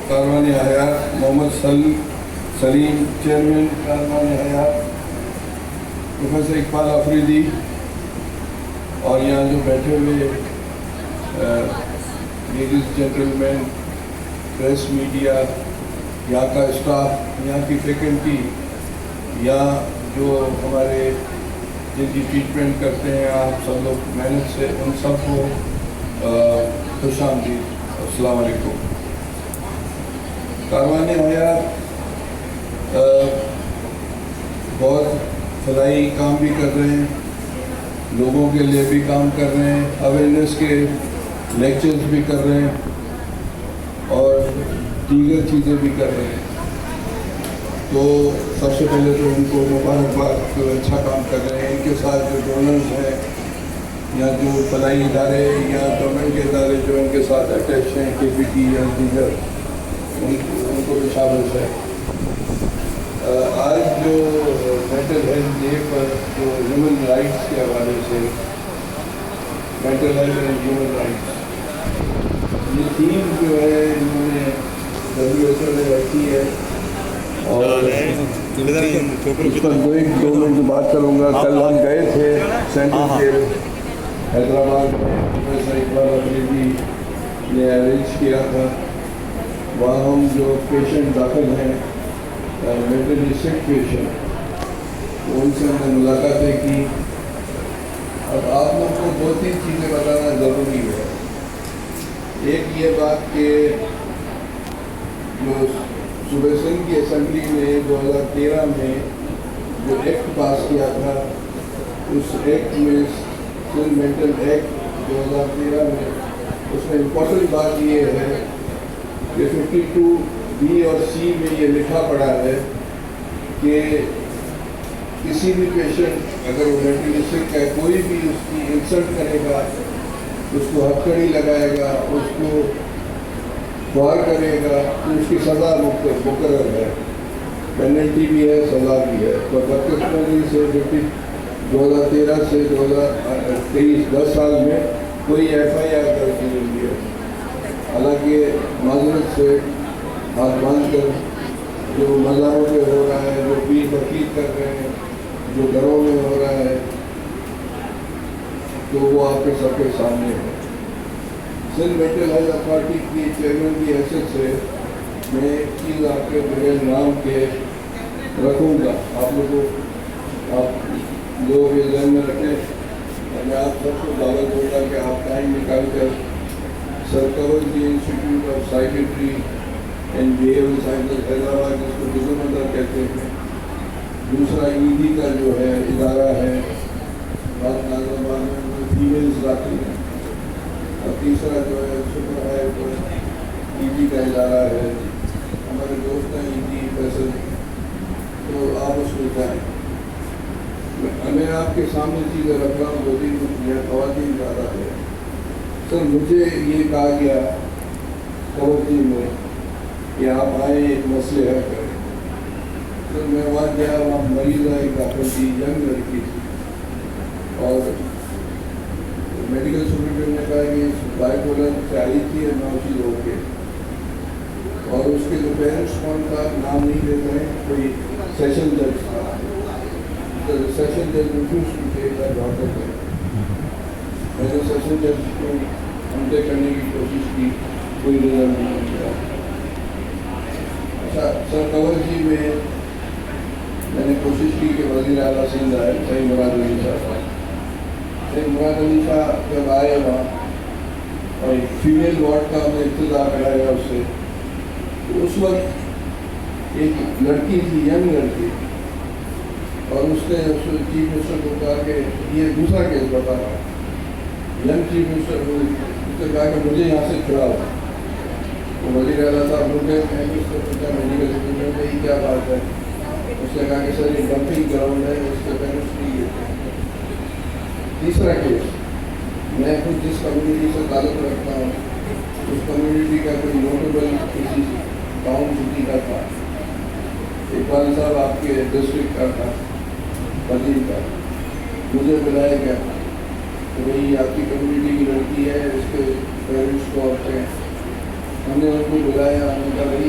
کاروان حیات محمد سلیم چیئرمین کاروان حیات، پروفیسر اقبال آفریدی، اور یہاں جو بیٹھے ہوئے لیڈیز جینٹل مین، پریس میڈیا، یہاں کا اسٹاف، یہاں کی فیکلٹی، یہاں جو ہمارے جن کی ٹریٹمنٹ کرتے ہیں آپ سب لوگ محنت سے، ان سب کو خوش آمدید، السلام علیکم۔ کاروان حیات بہت فلاحی کام بھی کر رہے ہیں، لوگوں کے لیے بھی کام کر رہے ہیں، اویئرنیس کے لیکچرز بھی کر رہے ہیں اور دیگر چیزیں بھی کر رہے ہیں۔ تو سب سے پہلے تو ان کو مبارکباد، جو اچھا کام کر رہے ہیں۔ ان کے ساتھ جو ڈونرز ہیں یا جو فلاحی ادارے یا گورنمنٹ کے ادارے جو ان کے ساتھ اٹیچ ہیں، KPT یا دیگر، ان کو بھی شامل ہے۔ آج جو مینٹل ہیلتھ ڈے پر جو ہیومن رائٹس کے حوالے سے، mental health and human rights, یہ تھیم جو ہے انہوں نے WHO نے رکھی ہے، اور اس پر دو منٹ بات کروں گا۔ کل ہم گئے تھے سینٹرل جیل حیدرآباد میں، پروفیسر اقبال آفریدی نے ارینج کیا تھا۔ وہاں ہم جو پیشنٹ داخل ہیں، مینٹلی سک پیشنٹ، ان سے ہم نے ملاقاتیں کی۔ اب آپ لوگ کو دو تین چیزیں بتانا ضروری ہے۔ ایک یہ بات کہ جو صوبہ سندھ کی اسمبلی نے 2013 میں جو ایکٹ پاس کیا تھا، اس ایکٹ میں سندھ مینٹل ایکٹ 2013 میں، اس میں امپورٹنٹ بات یہ ہے کہ 52B اور C میں یہ لکھا پڑا ہے کہ کسی بھی پیشنٹ اگر وہ مینٹلی سک ہے، کوئی بھی اس کی انسلٹ کرے گا، اس کو ہتھکڑی لگائے گا، اس کو وار کرے گا، تو اس کی سزا مقرر ہے، پینلٹی بھی ہے، سزا بھی ہے۔ تو 32 سے 2013 سے 2023 10 سال میں کوئی FIR درج نہیں ہوئی ہے۔ حالانکہ معذرت سے ہاتھ باندھ کر جو مزاروں پہ ہو رہا ہے، جو پیر بقیر کر رہے ہیں، جو گھروں میں ہو رہا ہے، تو وہ آپ کے سب کے سامنے ہے۔ سندھ مینٹل ہیلتھ اتھارٹی کی چیئرمین کی حیثیت سے میں ایک چیز آپ کے بغیر نام کے رکھوں گا، آپ لوگوں لوگ یہ ذہن میں رکھیں۔ میں آپ سب کو دعوت دوں گا کہ آپ ٹائم نکال کر sir Kanwar ji institute of psychiatry and behavioural sciences Hyderabad, جس کو ڈزمندر کہتے ہیں، دوسرا ED کا جو ہے ادارہ ہے، بات نازم میں فیمیلز داخل ہیں، اور تیسرا جو ہے سپر ہائر ED کا ادارہ ہے، ہمارے دوست ہیں ED فیصل، تو آپ اس میں جائیں۔ میں آپ کے سامنے چیزیں رکھ رہا ہوں، دو تین خواتین زیادہ ہے۔ سر مجھے یہ کہا گیا کورٹی میں کہ آپ آئیں ایک مسئلے حل کریں۔ سر میں وہاں گیا، وہاں مریض ایک داخل تھی، ینگ لڑکی تھی، اور میڈیکل سپرنٹینڈنٹ نے کہا کہ بائیپولر سے آئی تھی اور نہ چیز ہو کے، اور اس کے جو پیرنٹس کون تھا نام نہیں لیتے ہیں، کوئی سیشن جج تھا۔ سیشن جج refuses to take that daughter ہے۔ میں نے سیشن جج کو ہمدے کرنے کی کوشش کی، کوئی رزلٹ نہیں ملا۔ اچھا سر کنور جی میں نے کوشش کی کہ وزیر اعلیٰ سندھ آئے، سید مراد علی صاحب، سید مراد علی صاحب جب آئے وہاں، اور ایک فیمیل وارڈ کا ہم نے انتظار کرایا اس سے، تو اس وقت ایک لڑکی تھی، ینگ لڑکی، اور اس نے چیف منسٹر کو کہا کہ یہ دوسرا کیس بتا رہا ہے۔ ینگ چیف منسٹر اس نے کہا کہ مجھے یہاں سے چھڑاؤ۔ تو وزیر اعلیٰ صاحب رکے، میں نے اس کو پوچھا میڈیکل سپرنٹینڈنٹ میں یہ کیا بات ہے؟ اس نے کہا کہ سر یہ ڈمپنگ گراؤنڈ ہے، اس کے پیرنٹس نہیں لیتے۔ تیسرا کیس، میں خود جس کمیونٹی سے تعلق رکھتا ہوں، اس کمیونٹی کا کوئی نوٹیبل کسی ٹاؤن سٹی کا تھا، اقبال صاحب آپ کے ڈسٹرکٹ کا تھا، وزیر کا، مجھے بلایا گیا کہ بھئی آپ کی کمیونٹی کی لڑکی ہے، اس کے پیرنٹس کو آپ ہیں۔ ہم نے ان کو بلایا، ہم نے کہا بھائی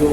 2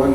1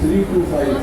325,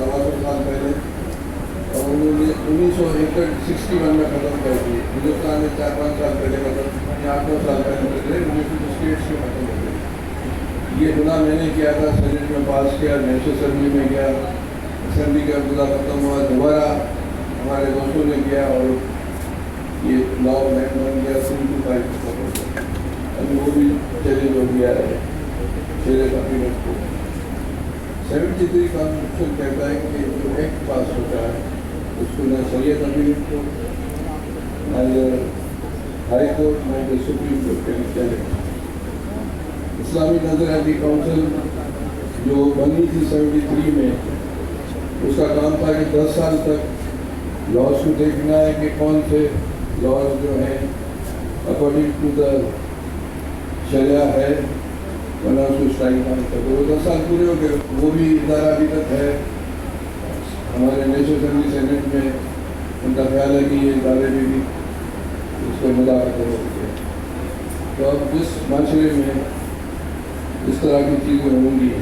سال پہلے، اور انہوں نے 1961 میں ختم کر دی. ہندوستان نے 4-5 سال پہلے ختم، 8-9 سال پہلے یونائٹیڈ اسٹیٹس کے ختم ہو گئے. یہ گناہ میں نے کیا تھا، سینٹ میں پاس کیا، نیشنل اسمبلی میں گیا، اسمبلی کا گناہ ختم ہوا، دوبارہ ہمارے دوستوں نے کیا اور یہ لا لینڈ بن گیا. 325 ختم ہو گیا. ابھی وہ بھی چیلنج ہو گیا ہے شیر کابینٹ کو. 73 کانسٹیٹیوشن کہتا ہے کہ جو ایکٹ پاس ہوتا ہے اس کو نہ شریعہ کابینٹ کو، نہ ہائی کورٹ، نہ سپریم کورٹ کے چلے. اسلامی نظریاتی کونسل جو بنی تھی 73 میں، اس کا کام تھا کہ 10 سال تک لاس کو دیکھنا ہے کہ کون سے لاس جو ہیں اکارڈنگ ٹو دا شریعہ ہے، ورنہ اس کو اسٹرائک کرنا چاہتے. وہ 10 سال پورے ہو گئے. وہ بھی ادارہ ابھی تک ہے ہمارے نیشنل اسمبلی سینٹ میں. ان کا خیال ہے کہ یہ ادارے بھی اس کو مداخلت ہو گئے. تو اب جس معاشرے میں اس طرح کی چیزیں ہوں گی،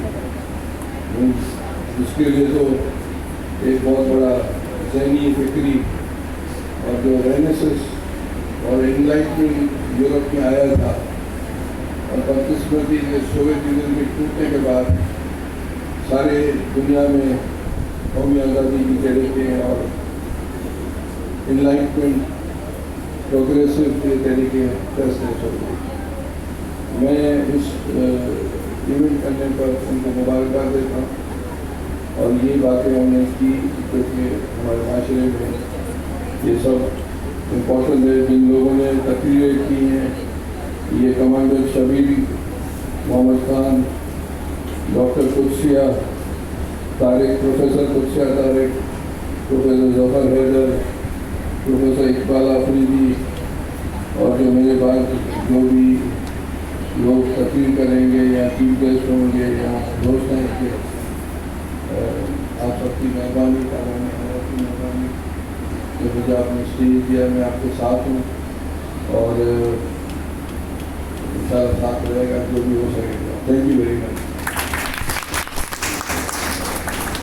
اس کے لیے تو ایک بہت بڑا ذہنی فکری اور جو رینیسنس اور انلائٹمنٹ یورپ میں آیا تھا، اور بدقسمتی سے سوویت یونین کے ٹوٹنے کے بعد سارے دنیا میں قومی آزادی کی تحریکیں اور انلائٹمنٹ پروگریسو کے طریقے فیصلے چل رہے. میں اس ایونٹ کرنے پر ان کو مبارکباد دیتا ہوں، اور یہ باتیں ہم نے کی کیونکہ ہمارے معاشرے میں یہ سب امپورٹنٹ ہے. جن لوگوں نے تقریریں کی ہیں، یہ commander Shabbir Mohammad Khan, doctor Qudsia Tariq, professor Qudsia Tariq, professor Zafar Haider, professor Iqbal Afridi, اور جو میرے بعد جو بھی لوگ تقریر کریں گے یا چیف گیسٹ ہوں گے یا دوست ہیں کہ آپ سب کی مہربانی کی مہربانی کہ مجھے آپ نے اسٹیج دیا. میں آپ کے ساتھ ہوں اور انشاءاللہ ساتھ رہے گا جو بھی ہو سکے گا. Thank you very much.